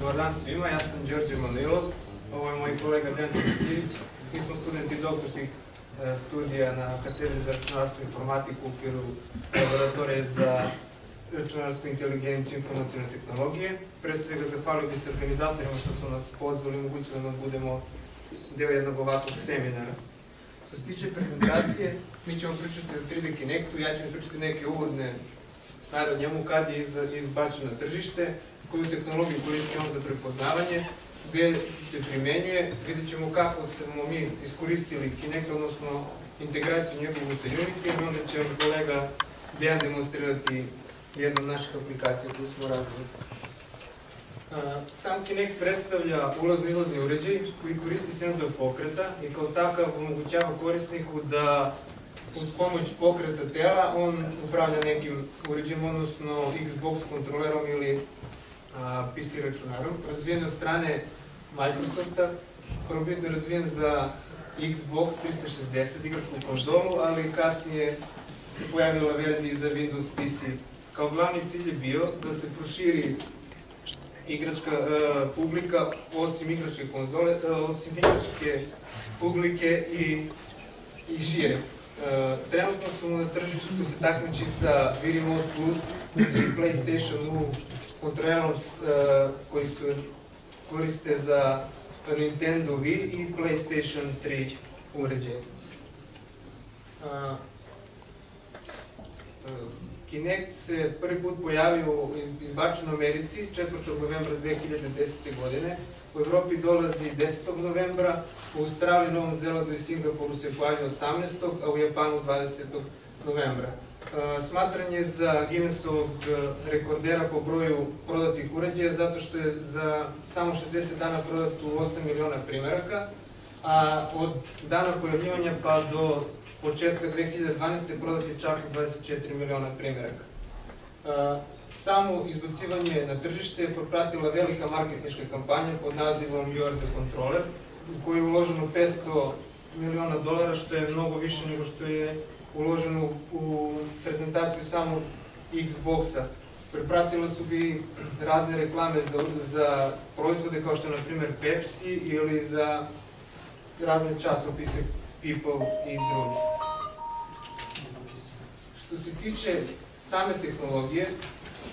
Dobar dan svima, ja sam Đorđe Manilov, ovo je moj kolega Dejan Tosijević. Mi smo studenti doktorskih studija na katedri za računarstvo i informatiku u okviru laboratorije za računarsku inteligenciju i informacijone tehnologije. Pre svega zahvalio bi se organizatorima što su nas pozvali i omogućili da budemo deo jednog ovakvog seminara. Što se tiče prezentacije, mi ćemo pričati o 3D Kinectu, ja ću vam pričati neke uvodne stvari o njemu, kad je izbačen na tržište, koju tehnologiju koristi on za prepoznavanje, gde se primenjuje, vidjet ćemo kako smo mi iskoristili Kinect, odnosno integraciju njegovu sa Unity, i onda će kolega Dejan demonstrirati jednu od naših aplikacija koju smo razvili. Sam Kinect predstavlja ulazno-izlazni uređaj koji koristi senzor pokreta i kao takav omogućava korisniku da uz pomoć pokreta tela on upravlja nekim uređajem, odnosno Xbox kontrolerom ili PC računarom. Razvijen od strane Microsofta, prvobitno razvijen za Xbox 360 za igračku konzolu, ali kasnije se pojavila verzija za Windows PC. Kao glavni cilj je bio da se proširi igračka publika osim igračke konzole, osim igračke publike i šire. Trenutno su na tržištu se takmiči sa Wii Remote Plus i PlayStation U kontrolerom koji se koriste za Nintendo Wii i PlayStation 3 uređaje. Kinect se prvi put pojavio izbačen u Americi 4. novembra 2010. godine, u Evropi dolazi 10. novembra, u Australiji, Novom Zelandu i Singapuru se pojavio 18. a u Japanu 20. novembra. Smatran je za Guinnessovog rekordera po broju prodatih uređaja, zato što je za samo 60 dana prodat u 8 miliona primeraka, a od dana pojavljivanja pa do početka 2012. prodat je čak 24 miliona primeraka. Samo izbacivanje na tržište je propratila velika marketinška kampanja pod nazivom You are the controller, u kojoj je uloženo $500 miliona, što je mnogo više nego što je uloženo u prezentaciju samog Xboxa. Prepratile su bi razne reklame za proizvode kao što je na primer Pepsi ili za razne časopise People i drugi. Što se tiče same tehnologije,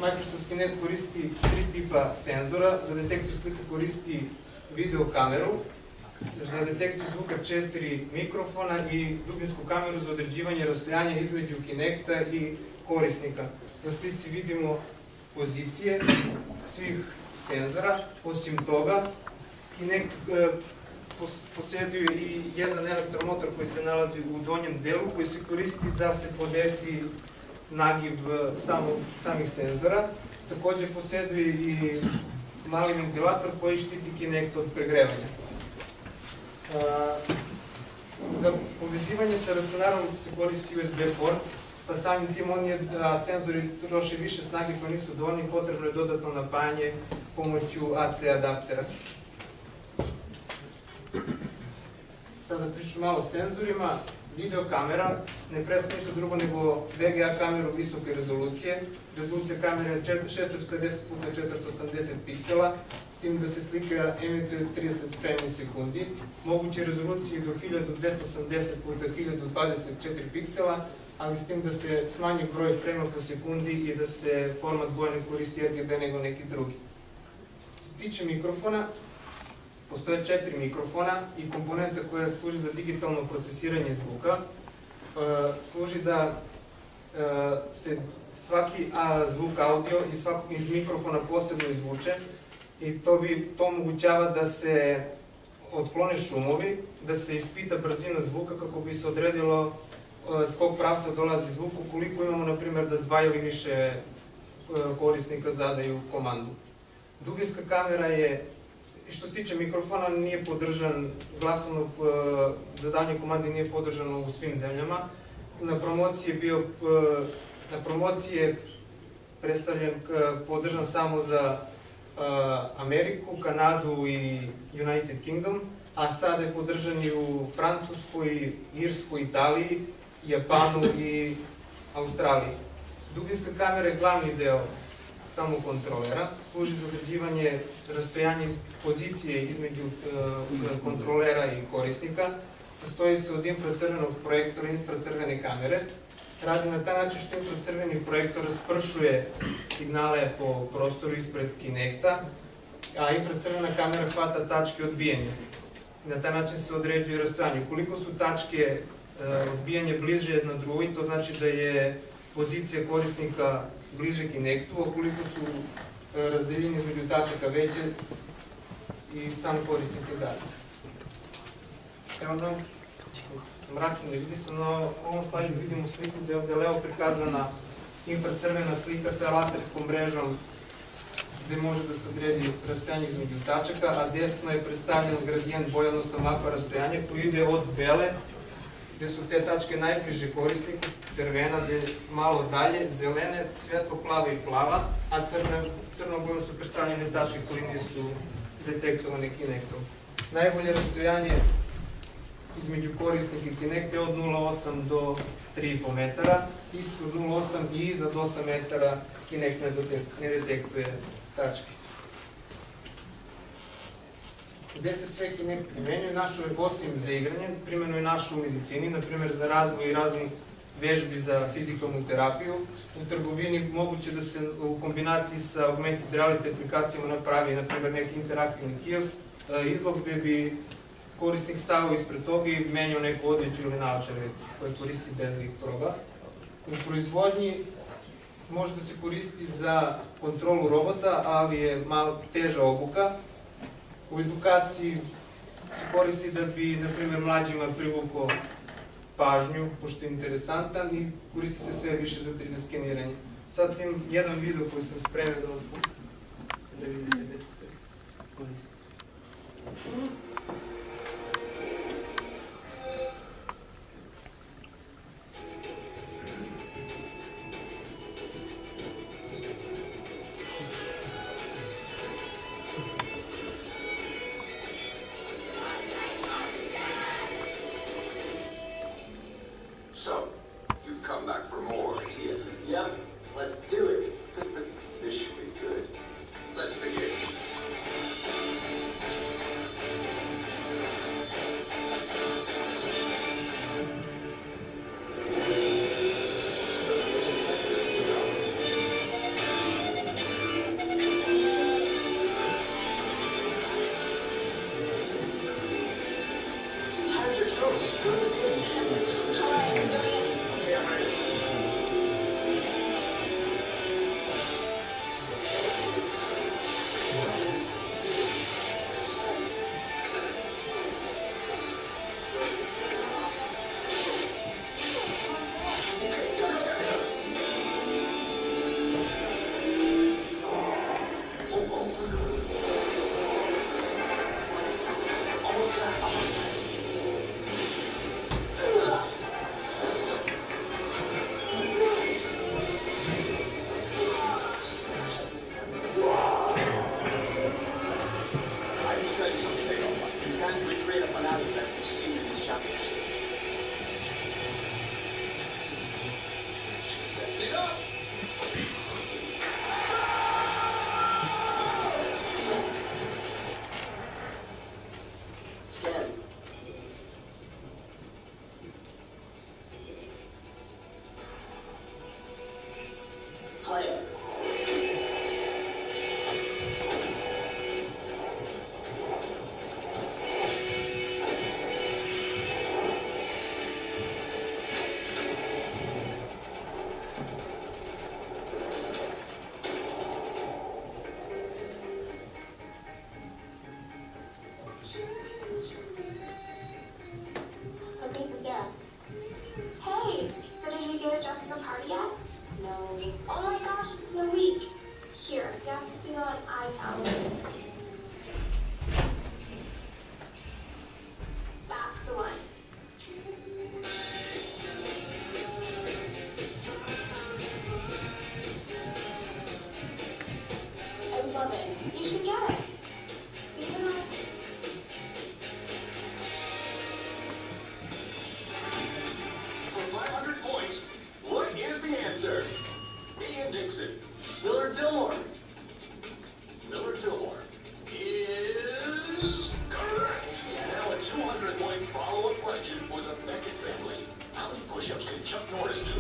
Microsoft Kinect koristi 3 tipa senzora. Za detekciju slika koristi video kameru, za detekciju zvuka 4 mikrofona i dubinsku kameru za određivanje rastojanja između Kinecta i korisnika. Na slici vidimo pozicije svih senzora. Osim toga, Kinect posjeduje i jedan elektromotor koji se nalazi u donjem delu, koji se koristi da se podesi nagib samih senzora. Takođe posjeduje i mali ventilator koji štiti Kinect od pregrevanja. Za povezivanje sa računarom se koristi USB port, pa samim tim senzori troše više snage koje nisu dovoljni, potrebno je dodatno napajanje pomoću AC adaptera. Sada pričam malo o senzorima. Video kamera ne predstavlja ništa drugo nego VGA kameru visoke rezolucije. Rezolucija kamere je 640x480 piksela, s tim da se slika emituje 30 frame u sekundi. Moguće rezolucije do 1280x1024 piksela, ali s tim da se smanji broj frame po sekundi i da se format boje ne koristi RGB nego neki drugi. Što se tiče mikrofona, postoje 4 mikrofona i komponenta koja služi za digitalno procesiranje zvuka. Služi da se svaki zvuk audio iz mikrofona posebno izvuče i to omogućava da se otklone šumovi, da se ispita brzina zvuka kako bi se odredilo s kog pravca dolazi zvuk, ukoliko imamo, na primjer, da 2 ili više korisnika zadaju komandu. Dubinska kamera je, što se tiče mikrofona, nije podržan, glasovno zadavanje komande nije podržano u svim zemljama. Na promociji je predstavljen, podržan samo za Ameriku, Kanadu i United Kingdom, a sada je podržan i u Francuskoj, Irskoj, Italiji, Japanu i Australiji. Dubinska kamera je glavni deo samokontrolera, služi za određivanje rastojanja pozicije između kontrolera i korisnika, sastoji se od infracrvenog projektora i infracrvene kamere, radi na taj način što infracrveni projektor raspršuje signale po prostoru ispred Kinecta, a infracrvena kamera hvata tačke odbijanja. Na taj način se određuje rastojanje. Ukoliko su tačke odbijanja bliže jedna drugoj, to znači da je pozicija korisnika bliže Kinectu, ukoliko su razdeljeni između tačaka veće i sam korisnik je dalje. Evo nam mračno ne vidi se, na ovom slajdu vidimo sliku gde je ovde levo prikazana infracrvena slika sa laserskom mrežom gde može da se odredi rastojanje između tačaka, a desno je predstavljen gradijent boje, odnosno mapa rastojanja koji ide od bele, gde su te tačke najbliže korisniku, crvena gde je malo dalje, zelene, svetlo plava i plava, a crnom bojom su predstavljene tačke koje nisu detektovane Kinectom. Najbolje rastojanje između korisnika i Kinecta je od 0,8 do 3,5 metara, ispod 0,8 i iznad 8 metara Kinect ne detektuje tačke. Gde se sve Kinect primenjuje? Osim za igranje, primenuje našu u medicini, na primjer za razvoj raznih vežbi za fizikalnu terapiju. U trgovini moguće da se u kombinaciji sa augmented reality aplikacijama napravi, na primjer, neki interaktivni kiosk, izlog gde bi korisnik stavio ispred toga i menjao neku odjeću ili naočare koje koristi bez ih proba. U proizvodnji može da se koristi za kontrolu robota, ali je malo teža obuka. U edukaciji se koristi da bi, na primjer, mlađima privukao pažnju, pošto je interesantan, i koristi se sve više za 3D skeniranje. Sad imam jedan video koji sam spremio da vidite gde se koristi. So, you've come back for more here. Yep, let's do it. This should be good. Let's begin. Times are toast. Sorry, I'm doing it. Okay, I'm ready. You should get it. For 500 points, what is the answer? Ian Dixon. Millard Fillmore. Millard Fillmore is correct. Now a 200-point follow-up question for the Beckett family. How many push-ups can Chuck Norris do?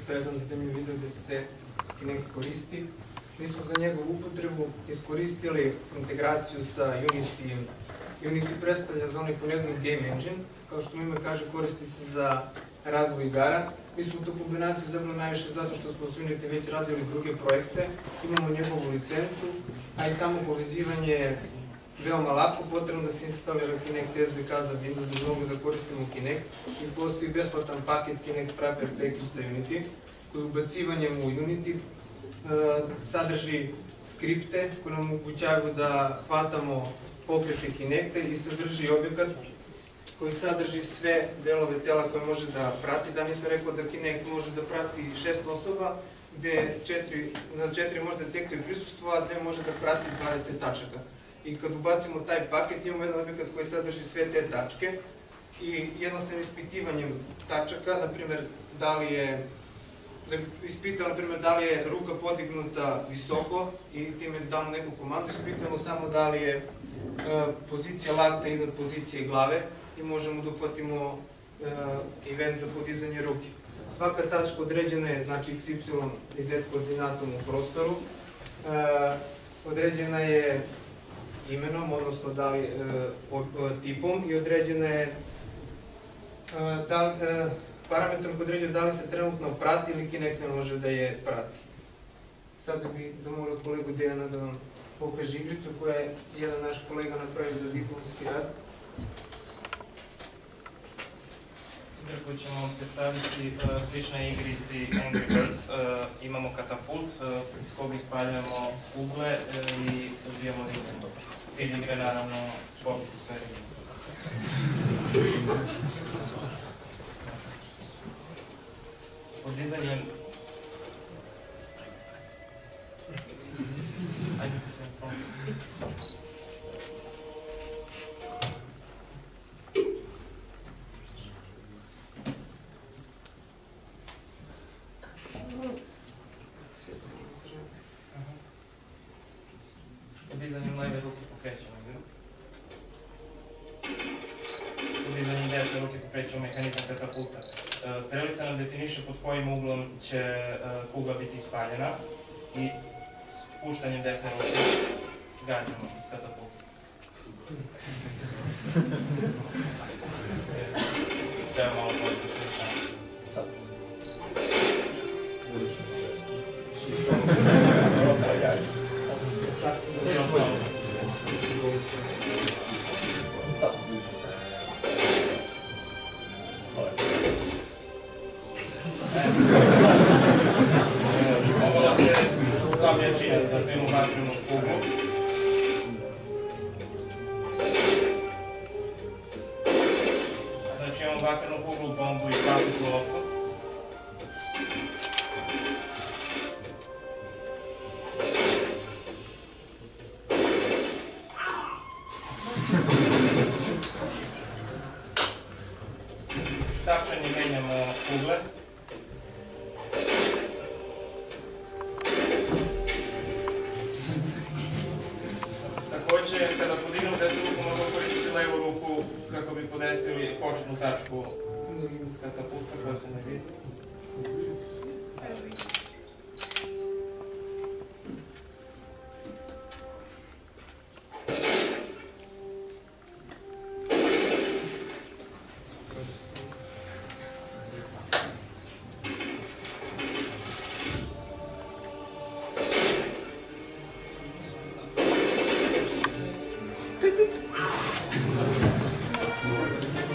To je jedan zanimljiv video gde se Kinect koristi. Mi smo za njegovu upotrebu iskoristili integraciju sa Unity. Unity predstavlja, za onih ko ne znam, Game Engine. Kao što ime kaže, koristi se za razvoj igara. Mi smo tu kombinaciju izabrali najviše zato što smo s Unity već radili druge projekte. Imamo njegovu licencu, a i samo povezivanje je veoma lako. Potrebno da se instalira Kinect SDK za Windows da mogu da koristimo Kinect. I postoji besplatan paket Kinect Prepper Package za Unity, koji ubacivanjem u Unity sadrži skripte koje nam omogućavaju da hvatamo pokrete Kinecta i sadrži objekat koji sadrži sve delove tela koje može da prati. Da nisam rekao da Kinect može da prati 6 osoba, gde za 4 može da detektuje prisustvo, a 2 može da prati 20 tačaka. I kad ubacimo taj paket, imamo jedan objekat koji sadrži sve te tačke i jednostavnim ispitivanjem tačaka, na primjer, da li je ruka podignuta visoko i time damo neku komandu, ispitamo samo da li je pozicija lakta iznad pozicije glave i možemo da uhvatimo event za podizanje ruke. Svaka tačka određena je, znači x, y i z koordinatom u prostoru, određena je imenom, odnosno tipom i određena je parametrom koji određuje da li se trenutno prati ili Kinect ne može da je prati. Sada bih zamolio kolegu Dejana da vam pokaže igricu koju je jedan naš kolega napravio za diplomski rad. Igra koju ćemo predstaviti slična igrici Angry Birds. Imamo katapult iz koga ispaljujemo kugle i dobijamo Nintendo. Cilj igre naravno pobiti sve. Podizanjem... Podizanjem leve ruke pokrećemo igru. Podizanjem desne ruke pokrećemo mehanizam katapulta. Strelica nam definiše pod kojim uglom će kugla biti ispaljena i spuštanjem desne ruke gađamo iz katapulta. Treba malo bolje da se rešamo. Sad. Ovo je činjen za tu imamo vatrenu kuglu. Znači imamo vatrenu kuglu, bombu i plastičnu loptu. Tapšanjem menjamo kugle. Takođe, kada podignemo desnu ruku, možemo koristiti levu ruku kako bi podesili početnu tačku s katapulta koja se ne vidi.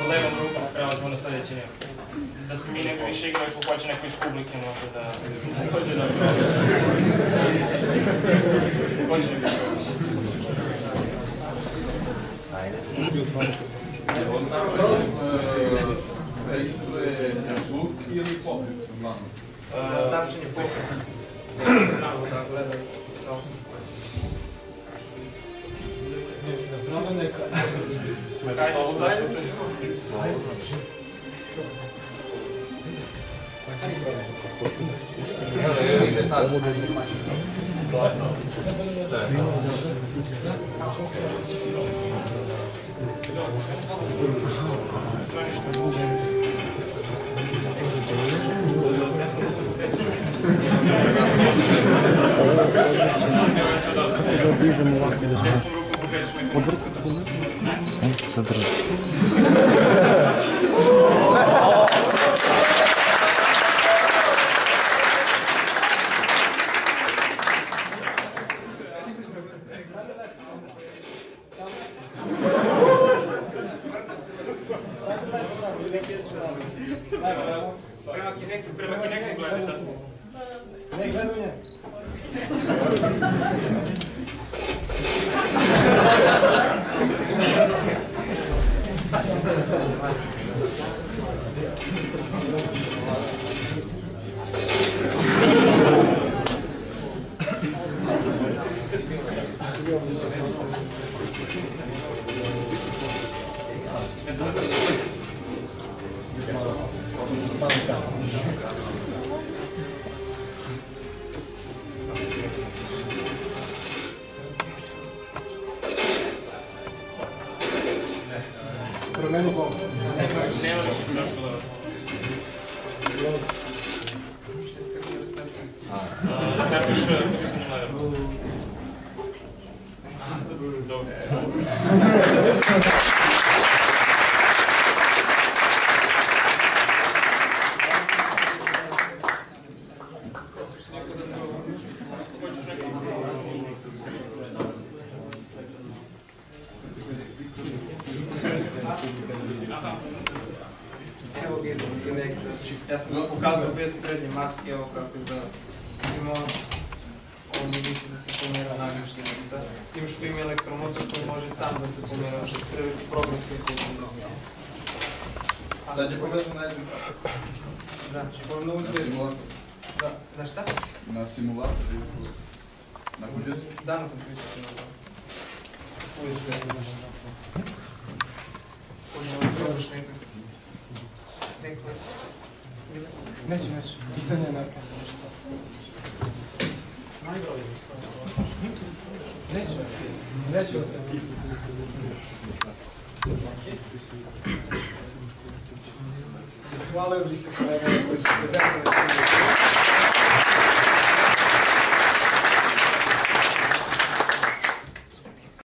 Levom rukom prelazimo na sledeći nivo. Da se mi neko više igra, ako hoće neko iz publike može da... Isto je zvuk ili pokret? Tapšenje pokret. Pravo da gledaj. Ajde se. Kada ga dižemo ovako da smo odvrti, zadrži. Prema Kinectu gledaj sad. Ne, gledaj nje. Promeni bom. Sad još ne naravno. Dobro. Evo ga izgleda Kinect. Ja sam ga pokazao bez prednje maske, evo kako da ima ovo mi više da se pomera namještenika. Tim što ima elektromotor koji može sam da se pomera, što se programskim kodom. Sad je povezano na jednu Da, on uzme... Da, na šta? na simulator ili na kompjuter. Da, na kompjuter se nazva. USB. Ovo probaš nekako. Neću. Pitanje je neka. Neću da se zahvalio bi se kolegama koji su prezentovali.